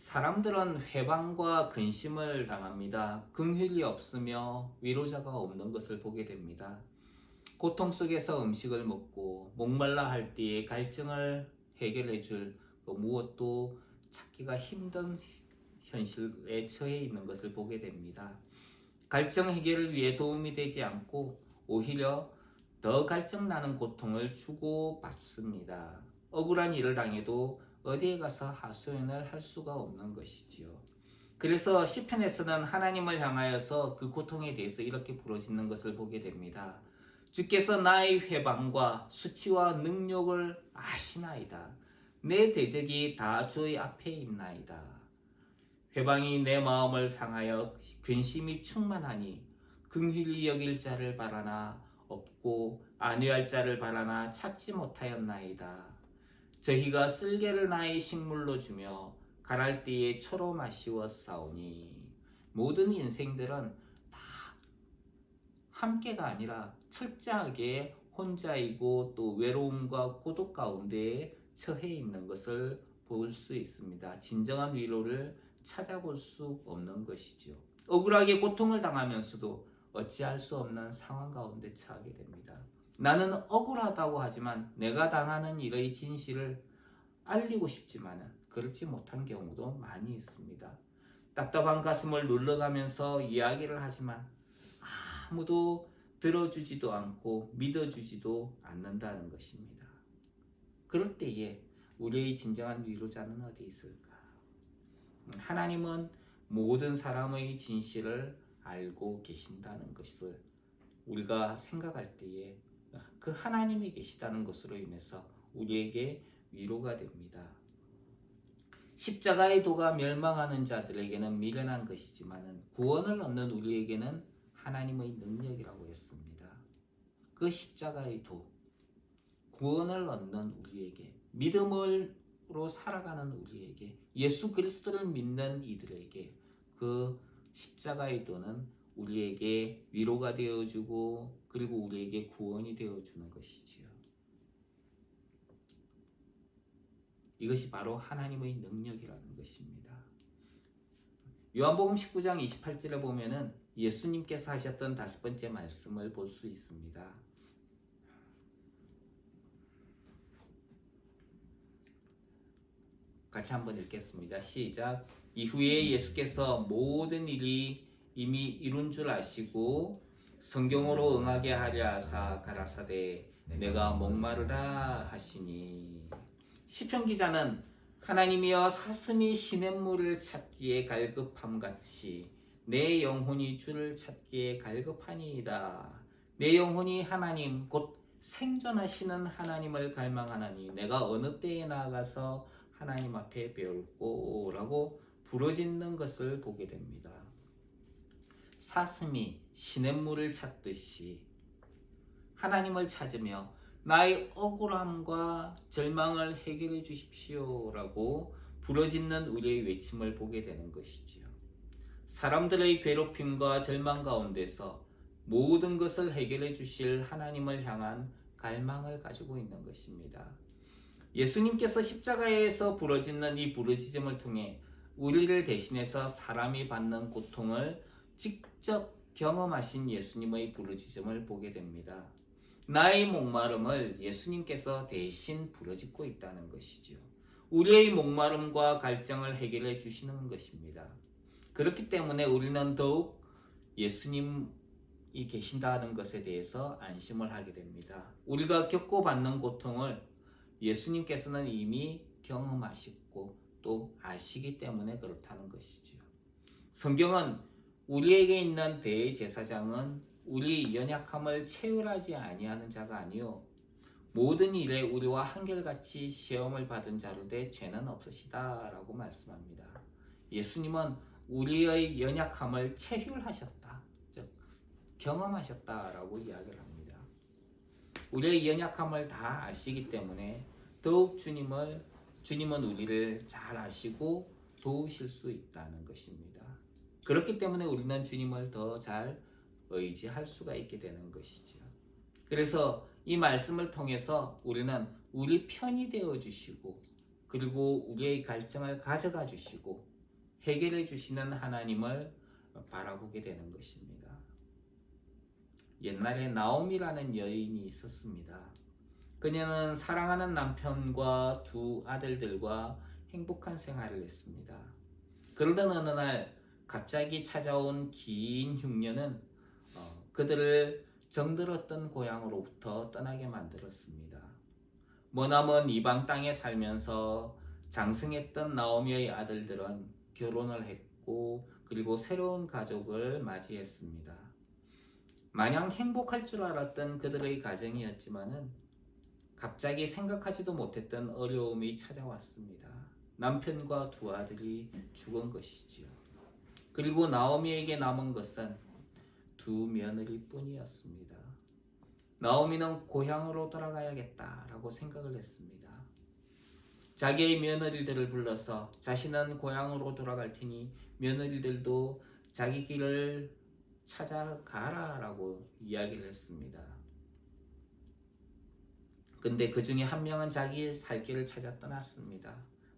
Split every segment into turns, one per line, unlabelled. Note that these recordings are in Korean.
사람들은 회방과 근심을 당합니다. 긍휼이 없으며 위로자가 없는 것을 보게 됩니다. 고통 속에서 음식을 먹고 목말라 할 때에 갈증을 해결해 줄 무엇도 찾기가 힘든 현실에 처해 있는 것을 보게 됩니다. 갈증 해결을 위해 도움이 되지 않고 오히려 더 갈증나는 고통을 주고받습니다. 억울한 일을 당해도 어디에 가서 하소연을 할 수가 없는 것이지요. 그래서 시편에서는 하나님을 향하여서 그 고통에 대해서 이렇게 부르짖는 것을 보게 됩니다. 주께서 나의 회방과 수치와 능욕을 아시나이다. 내 대적이 다 주의 앞에 있나이다. 회방이 내 마음을 상하여 근심이 충만하니 긍휼히 여길 자를 바라나 없고 안위할 자를 바라나 찾지 못하였나이다. 저희가 쓸개를 나의 식물로 주며 가랄 때에 초로 마시워 싸우니. 모든 인생들은 다 함께가 아니라 철저하게 혼자이고 또 외로움과 고독 가운데 처해 있는 것을 볼 수 있습니다. 진정한 위로를 찾아볼 수 없는 것이죠. 억울하게 고통을 당하면서도 어찌할 수 없는 상황 가운데 처하게 됩니다. 나는 억울하다고 하지만 내가 당하는 일의 진실을 알리고 싶지만 그렇지 못한 경우도 많이 있습니다. 답답한 가슴을 눌러가면서 이야기를 하지만 아무도 들어주지도 않고 믿어주지도 않는다는 것입니다. 그럴 때에 우리의 진정한 위로자는 어디 있을까? 하나님은 모든 사람의 진실을 알고 계신다는 것을 우리가 생각할 때에 그 하나님이 계시다는 것으로 인해서 우리에게 위로가 됩니다. 십자가의 도가 멸망하는 자들에게는 미련한 것이지만 구원을 얻는 우리에게는 하나님의 능력이라고 했습니다. 그 십자가의 도, 구원을 얻는 우리에게, 믿음으로 살아가는 우리에게, 예수 그리스도를 믿는 이들에게 그 십자가의 도는 우리에게 위로가 되어주고 그리고 우리에게 구원이 되어주는 것이지요. 이것이 바로 하나님의 능력이라는 것입니다. 요한복음 19장 28절에 보면은 예수님께서 하셨던 5번째 말씀을 볼 수 있습니다. 같이 한번 읽겠습니다. 시작. 이후에 예수께서 모든 일이 이미 이룬 줄 아시고 성경으로 응하게 하려 하사 가라사대 내가 목마르다 하시니. 시편 기자는 하나님이여 사슴이 시냇물을 찾기에 갈급함같이 내 영혼이 주를 찾기에 갈급하니이다. 내 영혼이 하나님 곧 생존하시는 하나님을 갈망하나니 내가 어느 때에 나아가서 하나님 앞에 배울꼬 라고 부르짖는 것을 보게 됩니다. 사슴이 시냇물을 찾듯이 하나님을 찾으며 나의 억울함과 절망을 해결해 주십시오 라고 부르짖는 우리의 외침을 보게 되는 것이지요. 사람들의 괴롭힘과 절망 가운데서 모든 것을 해결해 주실 하나님을 향한 갈망을 가지고 있는 것입니다. 예수님께서 십자가에서 부르짖는 이 부르짖음을 통해 우리를 대신해서 사람이 받는 고통을 직접 경험하신 예수님의 부르짖음을 보게 됩니다. 나의 목마름을 예수님께서 대신 부르짖고 있다는 것이죠. 우리의 목마름과 갈증을 해결해 주시는 것입니다. 그렇기 때문에 우리는 더욱 예수님이 계신다는 것에 대해서 안심을 하게 됩니다. 우리가 겪고 받는 고통을 예수님께서는 이미 경험하시고 또 아시기 때문에 그렇다는 것이죠. 성경은 우리에게 있는 대제사장은 우리 연약함을 체휼하지 아니하는 자가 아니요 모든 일에 우리와 한결같이 시험을 받은 자로되 죄는 없으시다 라고 말씀합니다. 예수님은 우리의 연약함을 체휼하셨다, 즉 경험하셨다 라고 이야기를 합니다. 우리의 연약함을 다 아시기 때문에 더욱 주님은 우리를 잘 아시고 도우실 수 있다는 것입니다. 그렇기 때문에 우리는 주님을 더 잘 의지할 수가 있게 되는 것이죠. 그래서 이 말씀을 통해서 우리는 우리 편이 되어 주시고 그리고 우리의 갈증을 가져가 주시고 해결해 주시는 하나님을 바라보게 되는 것입니다. 옛날에 나오미라는 여인이 있었습니다. 그녀는 사랑하는 남편과 두 아들들과 행복한 생활을 했습니다. 그러던 어느 날 갑자기 찾아온 긴 흉년은 그들을 정들었던 고향으로부터 떠나게 만들었습니다. 머나먼 이방 땅에 살면서 장성했던 나오미의 아들들은 결혼을 했고 그리고 새로운 가족을 맞이했습니다. 마냥 행복할 줄 알았던 그들의 가정이었지만은 갑자기 생각하지도 못했던 어려움이 찾아왔습니다. 남편과 두 아들이 죽은 것이지요. 그리고 나오미에게 남은 것은 두 며느리뿐이었습니다. 나오미는 고향으로 돌아가야겠다라고 생각을 했습니다. 자기의 며느리들을 불러서 자신은 고향으로 돌아갈 테니 며느리들도 자기 길을 찾아가라라고 이야기를 했습니다. 근데 그 중에 한 명은 자기의 살 길을 찾아 떠났습니다.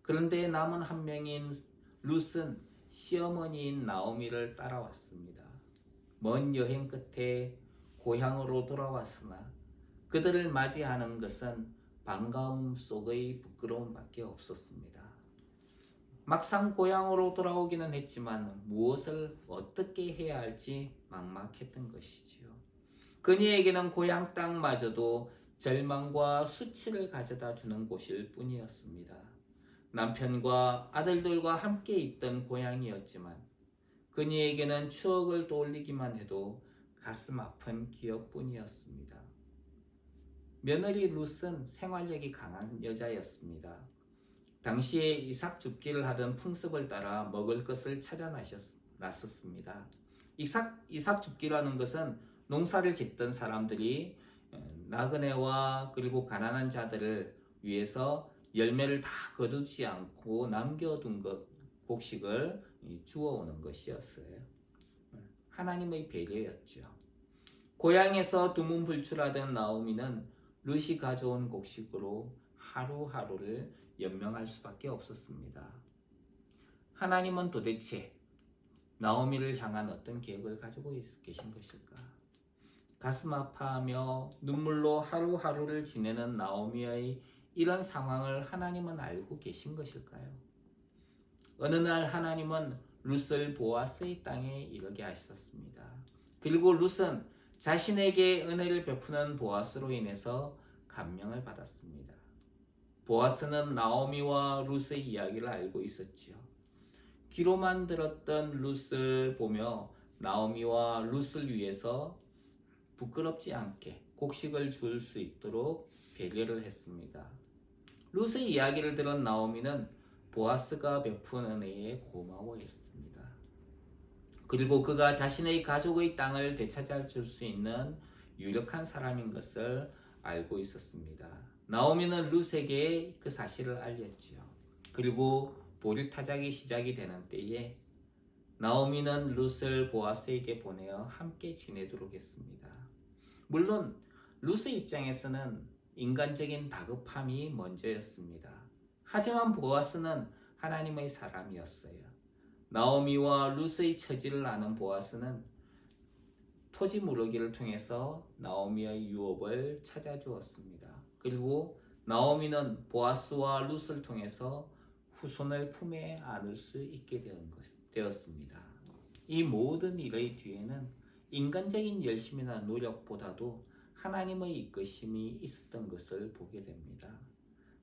그런데 남은 한 명인 룻은 시어머니인 나오미를 따라왔습니다. 먼 여행 끝에 고향으로 돌아왔으나 그들을 맞이하는 것은 반가움 속의 부끄러움밖에 없었습니다. 막상 고향으로 돌아오기는 했지만 무엇을 어떻게 해야 할지 막막했던 것이지요. 그녀에게는 고향 땅마저도 절망과 수치를 가져다 주는 곳일 뿐이었습니다. 남편과 아들들과 함께 있던 고향이었지만 그녀에게는 추억을 떠올리기만 해도 가슴 아픈 기억뿐이었습니다. 며느리 룻은 생활력이 강한 여자였습니다. 당시에 이삭 줍기를 하던 풍습을 따라 먹을 것을 찾아 나섰습니다. 이삭 줍기라는 것은 농사를 짓던 사람들이 나그네와 그리고 가난한 자들을 위해서 열매를 다 거두지 않고 남겨둔 곡식을 주워오는 것이었어요. 하나님의 배려였죠. 고향에서 두문불출하던 나오미는 룻이 가져온 곡식으로 하루하루를 연명할 수밖에 없었습니다. 하나님은 도대체 나오미를 향한 어떤 계획을 가지고 계신 것일까? 가슴 아파하며 눈물로 하루하루를 지내는 나오미의 이런 상황을 하나님은 알고 계신 것일까요? 어느 날 하나님은 룻을 보아스의 땅에 이르게 하셨습니다. 그리고 룻은 자신에게 은혜를 베푸는 보아스로 인해서 감명을 받았습니다. 보아스는 나오미와 룻의 이야기를 알고 있었지요. 귀로만 들었던 룻을 보며 나오미와 룻을 위해서 부끄럽지 않게 곡식을 줄 수 있도록 배려를 했습니다. 룻의 이야기를 들은 나오미는 보아스가 베푼 은혜에 고마워했습니다. 그리고 그가 자신의 가족의 땅을 되찾아 줄 수 있는 유력한 사람인 것을 알고 있었습니다. 나오미는 룻에게 그 사실을 알렸지요. 그리고 보릿타작이 시작이 되는 때에 나오미는 룻을 보아스에게 보내어 함께 지내도록 했습니다. 물론 룻의 입장에서는 인간적인 다급함이 먼저였습니다. 하지만 보아스는 하나님의 사람이었어요. 나오미와 룻의 처지를 아는 보아스는 토지 무르기를 통해서 나오미의 유업을 찾아주었습니다. 그리고 나오미는 보아스와 룻을 통해서 후손을 품에 안을 수 있게 되었습니다. 이 모든 일의 뒤에는 인간적인 열심이나 노력보다도 하나님의 이끄심이 있었던 것을 보게 됩니다.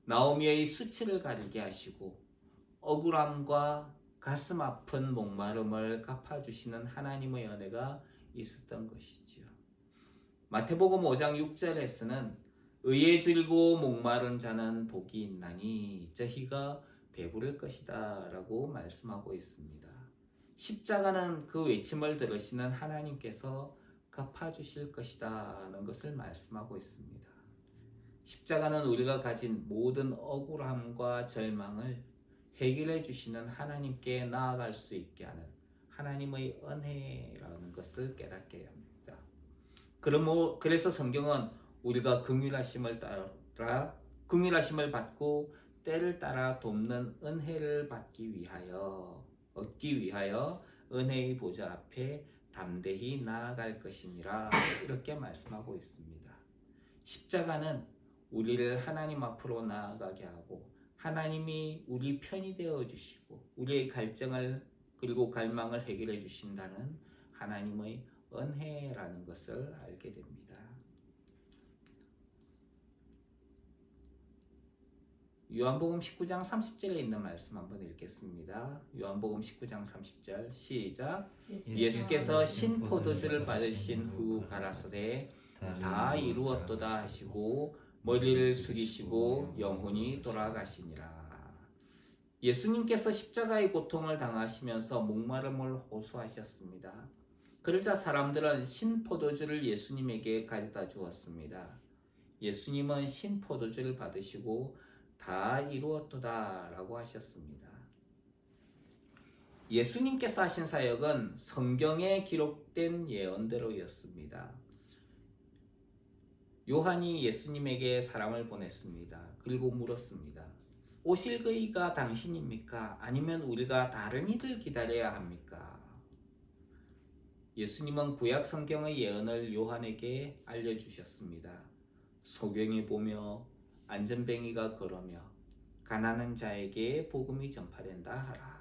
나오미의 수치를 가리게 하시고 억울함과 가슴 아픈 목마름을 갚아주시는 하나님의 은혜가 있었던 것이지요. 마태복음 5장 6절에서는 의에 줄고 목마른 자는 복이 있나니 저희가 배부를 것이다 라고 말씀하고 있습니다. 십자가는 그 외침을 들으시는 하나님께서 갚아주실 것이다라는 것을 말씀하고 있습니다. 십자가는 우리가 가진 모든 억울함과 절망을 해결해 주시는 하나님께 나아갈 수 있게 하는 하나님의 은혜라는 것을 깨닫게 합니다. 그래서 성경은 우리가 긍휼하심을 받고 때를 따라 돕는 은혜를 받기 위하여 얻기 위하여 은혜의 보좌 앞에 담대히 나아갈 것이니라 이렇게 말씀하고 있습니다. 십자가는 우리를 하나님 앞으로 나아가게 하고 하나님이 우리 편이 되어 주시고 우리의 갈증을 그리고 갈망을 해결해 주신다는 하나님의 은혜라는 것을 알게 됩니다. 요한복음 19장 30절에 있는 말씀 한번 읽겠습니다. 요한복음 19장 30절 시작. 예수께서 신포도주를 받으신 후 가라사대 다 이루었도다 하시고 머리를 숙이시고 영혼이 돌아가시니라. 예수님께서 십자가의 고통을 당하시면서 목마름을 호소하셨습니다. 그러자 사람들은 신포도주를 예수님에게 가져다 주었습니다. 예수님은 신포도주를 받으시고 다 이루었도다 라고 하셨습니다. 예수님께서 하신 사역은 성경에 기록된 예언대로였습니다. 요한이 예수님에게 사람을 보냈습니다. 그리고 물었습니다. 오실 그이가 당신입니까? 아니면 우리가 다른 이를 기다려야 합니까? 예수님은 구약 성경의 예언을 요한에게 알려주셨습니다. 소경이 보며 안전뱅이가 걸으며 가난한 자에게 복음이 전파된다 하라.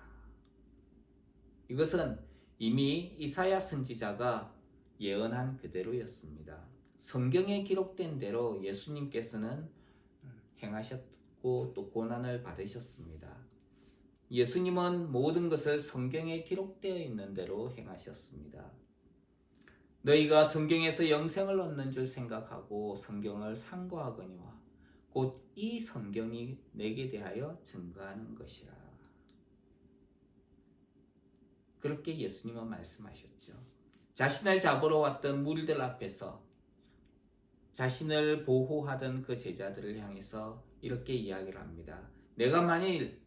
이것은 이미 이사야 선지자가 예언한 그대로였습니다. 성경에 기록된 대로 예수님께서는 행하셨고 또 고난을 받으셨습니다. 예수님은 모든 것을 성경에 기록되어 있는 대로 행하셨습니다. 너희가 성경에서 영생을 얻는 줄 생각하고 성경을 상고하거니와 곧 이 성경이 내게 대하여 증거하는 것이라. 그렇게 예수님은 말씀하셨죠. 자신을 잡으러 왔던 무리들 앞에서 자신을 보호하던 그 제자들을 향해서 이렇게 이야기를 합니다. 내가 만일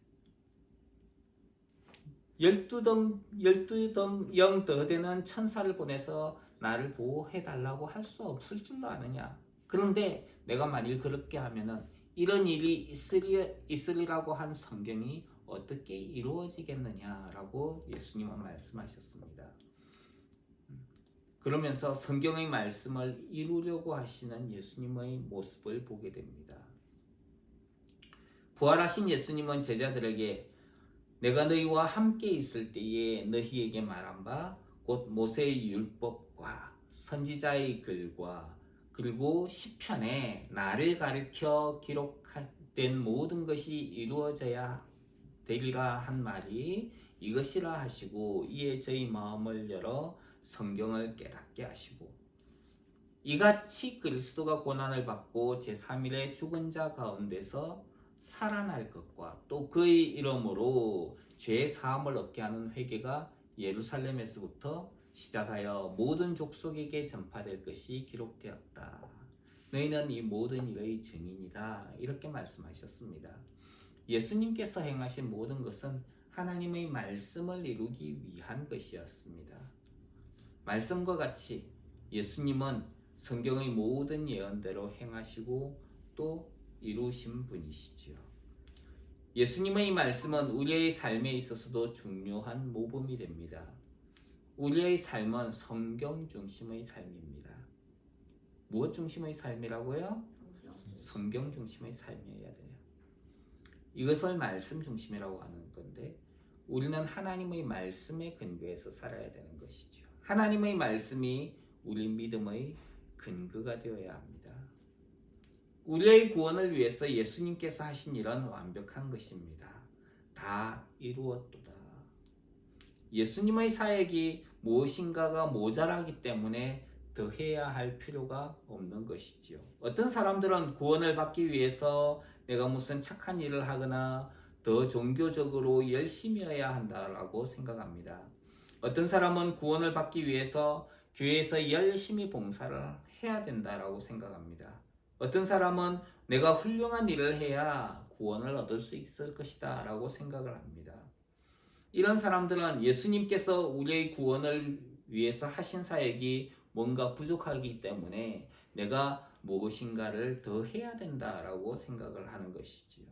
12덩 더 되는 천사를 보내서 나를 보호해달라고 할 수 없을 줄로 아느냐. 그런데 내가 만일 그렇게 하면은 이런 일이 있으리라고 한 성경이 어떻게 이루어지겠느냐라고 예수님은 말씀하셨습니다. 그러면서 성경의 말씀을 이루려고 하시는 예수님의 모습을 보게 됩니다. 부활하신 예수님은 제자들에게 내가 너희와 함께 있을 때에 너희에게 말한 바 곧 모세의 율법과 선지자의 글과 그리고 시편에 나를 가리켜 기록된 모든 것이 이루어져야 되리라 한 말이 이것이라 하시고 이에 저희 마음을 열어 성경을 깨닫게 하시고 이같이 그리스도가 고난을 받고 제3일에 죽은 자 가운데서 살아날 것과 또 그의 이름으로 죄 사함을 얻게 하는 회개가 예루살렘에서부터 시작하여 모든 족속에게 전파될 것이 기록되었다. 너희는 이 모든 일의 증인이다. 이렇게 말씀하셨습니다. 예수님께서 행하신 모든 것은 하나님의 말씀을 이루기 위한 것이었습니다. 말씀과 같이 예수님은 성경의 모든 예언대로 행하시고 또 이루신 분이시죠. 예수님의 말씀은 우리의 삶에 있어서도 중요한 모범이 됩니다. 우리의 삶은 성경 중심의 삶입니다. 무엇 중심의 삶이라고요? 성경 중심의 삶이어야 돼요. 이것을 말씀 중심이라고 하는 건데 우리는 하나님의 말씀에 근거해서 살아야 되는 것이죠. 하나님의 말씀이 우리 믿음의 근거가 되어야 합니다. 우리의 구원을 위해서 예수님께서 하신 일은 완벽한 것입니다. 다 이루었도다. 예수님의 사역이 무엇인가가 모자라기 때문에 더 해야 할 필요가 없는 것이지요. 어떤 사람들은 구원을 받기 위해서 내가 무슨 착한 일을 하거나 더 종교적으로 열심히 해야 한다라고 생각합니다. 어떤 사람은 구원을 받기 위해서 교회에서 열심히 봉사를 해야 된다라고 생각합니다. 어떤 사람은 내가 훌륭한 일을 해야 구원을 얻을 수 있을 것이다 라고 생각을 합니다. 이런 사람들은 예수님께서 우리의 구원을 위해서 하신 사역이 뭔가 부족하기 때문에 내가 무엇인가를 더 해야 된다라고 생각을 하는 것이지요.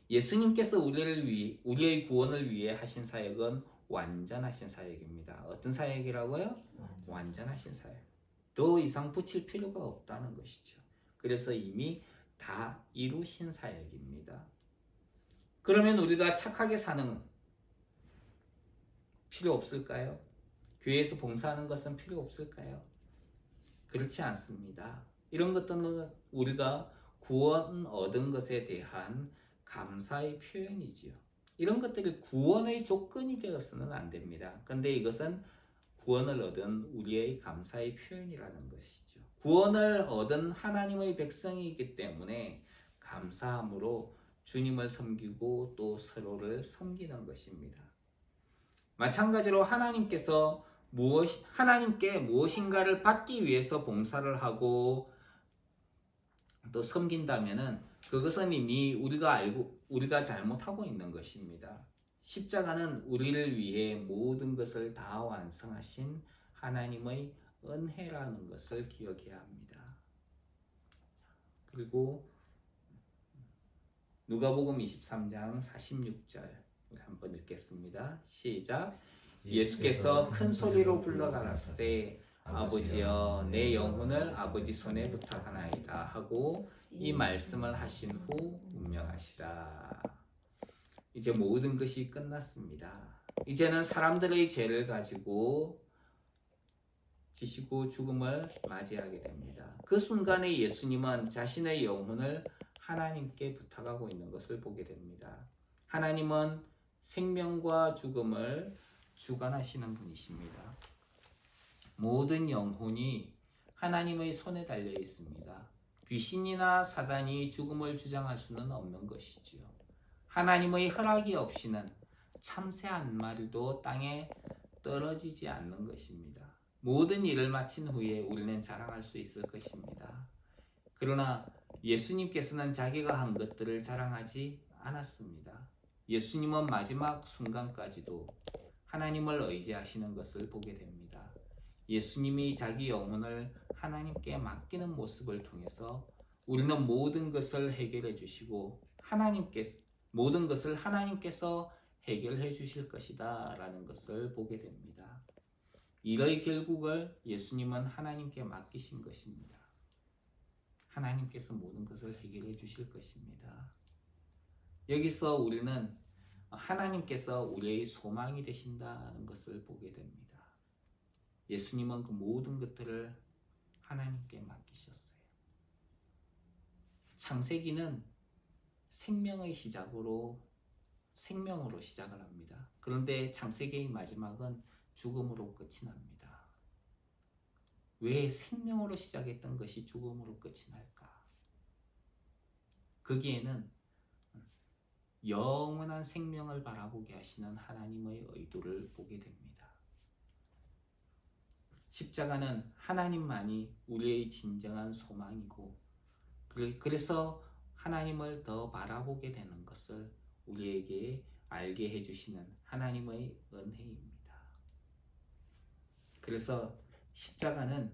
예수님께서 우리의 구원을 위해 하신 사역은 완전하신 사역입니다. 어떤 사역이라고요? 완전하신 사역. 더 이상 붙일 필요가 없다는 것이죠. 그래서 이미 다 이루신 사역입니다. 그러면 우리가 착하게 사는 필요 없을까요? 교회에서 봉사하는 것은 필요 없을까요? 그렇지 않습니다. 이런 것들은 우리가 구원 얻은 것에 대한 감사의 표현이지요. 이런 것들이 구원의 조건이 되어서는 안 됩니다. 그런데 이것은 구원을 얻은 우리의 감사의 표현이라는 것이죠. 구원을 얻은 하나님의 백성이기 때문에 감사함으로 주님을 섬기고 또 서로를 섬기는 것입니다. 마찬가지로 하나님께 무엇인가를 받기 위해서 봉사를 하고 또 섬긴다면은 그것은 이미 우리가 잘못하고 있는 것입니다. 십자가는 우리를 위해 모든 것을 다 완성하신 하나님의 은혜라는 것을 기억해야 합니다. 그리고 누가복음 23장 46절 한번 읽겠습니다. 시작. 예수께서 큰 소리로 불러가라사대 아버지여 내 영혼을 아버지 손에 부탁하나이다 하고 이 말씀을 하신 후 운명하시라. 이제 모든 것이 끝났습니다. 이제는 사람들의 죄를 가지고 지시고 죽음을 맞이하게 됩니다. 그 순간에 예수님은 자신의 영혼을 하나님께 부탁하고 있는 것을 보게 됩니다. 하나님은 생명과 죽음을 주관하시는 분이십니다. 모든 영혼이 하나님의 손에 달려 있습니다. 귀신이나 사단이 죽음을 주장할 수는 없는 것이지요. 하나님의 허락이 없이는 참새 한 마리도 땅에 떨어지지 않는 것입니다. 모든 일을 마친 후에 우리는 자랑할 수 있을 것입니다. 그러나 예수님께서는 자기가 한 것들을 자랑하지 않았습니다. 예수님은 마지막 순간까지도 하나님을 의지하시는 것을 보게 됩니다. 예수님이 자기 영혼을 하나님께 맡기는 모습을 통해서 우리는 모든 것을 해결해 주시고 모든 것을 하나님께서 해결해 주실 것이다 라는 것을 보게 됩니다. 이의 결국을 예수님은 하나님께 맡기신 것입니다. 하나님께서 모든 것을 해결해 주실 것입니다. 여기서 우리는 하나님께서 우리의 소망이 되신다는 것을 보게 됩니다. 예수님은 그 모든 것들을 하나님께 맡기셨어요. 창세기는 생명으로 시작을 합니다. 그런데 창세기의 마지막은 죽음으로 끝이 납니다. 왜 생명으로 시작했던 것이 죽음으로 끝이 날까? 거기에는 영원한 생명을 바라보게 하시는 하나님의 의도를 보게 됩니다. 십자가는 하나님만이 우리의 진정한 소망이고 그래서 하나님을 더 바라보게 되는 것을 우리에게 알게 해주시는 하나님의 은혜입니다. 그래서 십자가는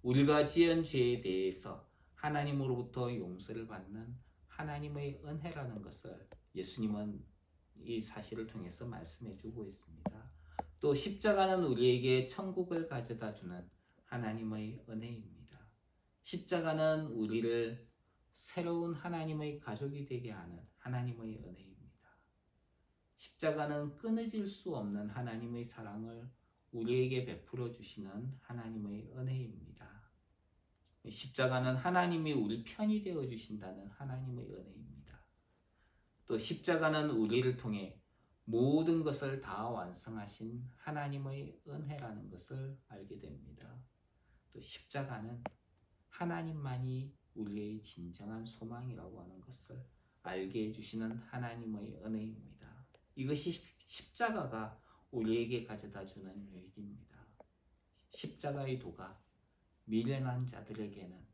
우리가 지은 죄에 대해서 하나님으로부터 용서를 받는 하나님의 은혜라는 것을 예수님은 이 사실을 통해서 말씀해 주고 있습니다. 또 십자가는 우리에게 천국을 가져다 주는 하나님의 은혜입니다. 십자가는 우리를 새로운 하나님의 가족이 되게 하는 하나님의 은혜입니다. 십자가는 끊어질 수 없는 하나님의 사랑을 우리에게 베풀어 주시는 하나님의 은혜입니다. 십자가는 하나님이 우리 편이 되어 주신다는 하나님의 은혜입니다. 또 십자가는 우리를 통해 모든 것을 다 완성하신 하나님의 은혜라는 것을 알게 됩니다. 또 십자가는 하나님만이 우리의 진정한 소망이라고 하는 것을 알게 해주시는 하나님의 은혜입니다. 이것이 십자가가 우리에게 가져다주는 유익입니다. 십자가의 도가 미련한 자들에게는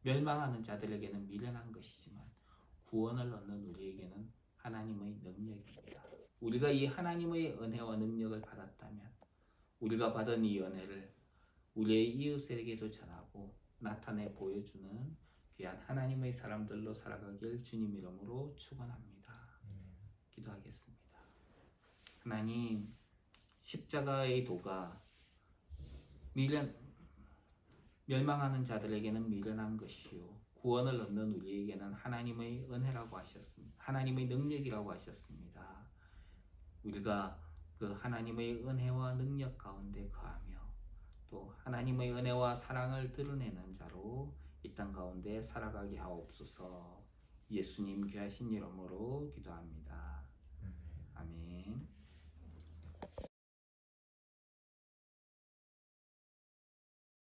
멸망하는 자들에게는 미련한 것이지만 구원을 얻는 우리에게는 하나님의 능력입니다. 우리가 이 하나님의 은혜와 능력을 받았다면 우리가 받은 이 은혜를 우리의 이웃에게도 전하고 나타내 보여주는 귀한 하나님의 사람들로 살아가길 주님 이름으로 축원합니다. 기도하겠습니다. 하나님, 십자가의 도가 멸망하는 자들에게는 미련한 것이요 구원을 얻는 우리에게는 하나님의 은혜라고 하셨습니다. 하나님의 능력이라고 하셨습니다. 우리가 그 하나님의 은혜와 능력 가운데 거하며 또 하나님의 은혜와 사랑을 드러내는 자로 이 땅 가운데 살아가게 하옵소서. 예수님 귀하신 이름으로 기도합니다. 아멘.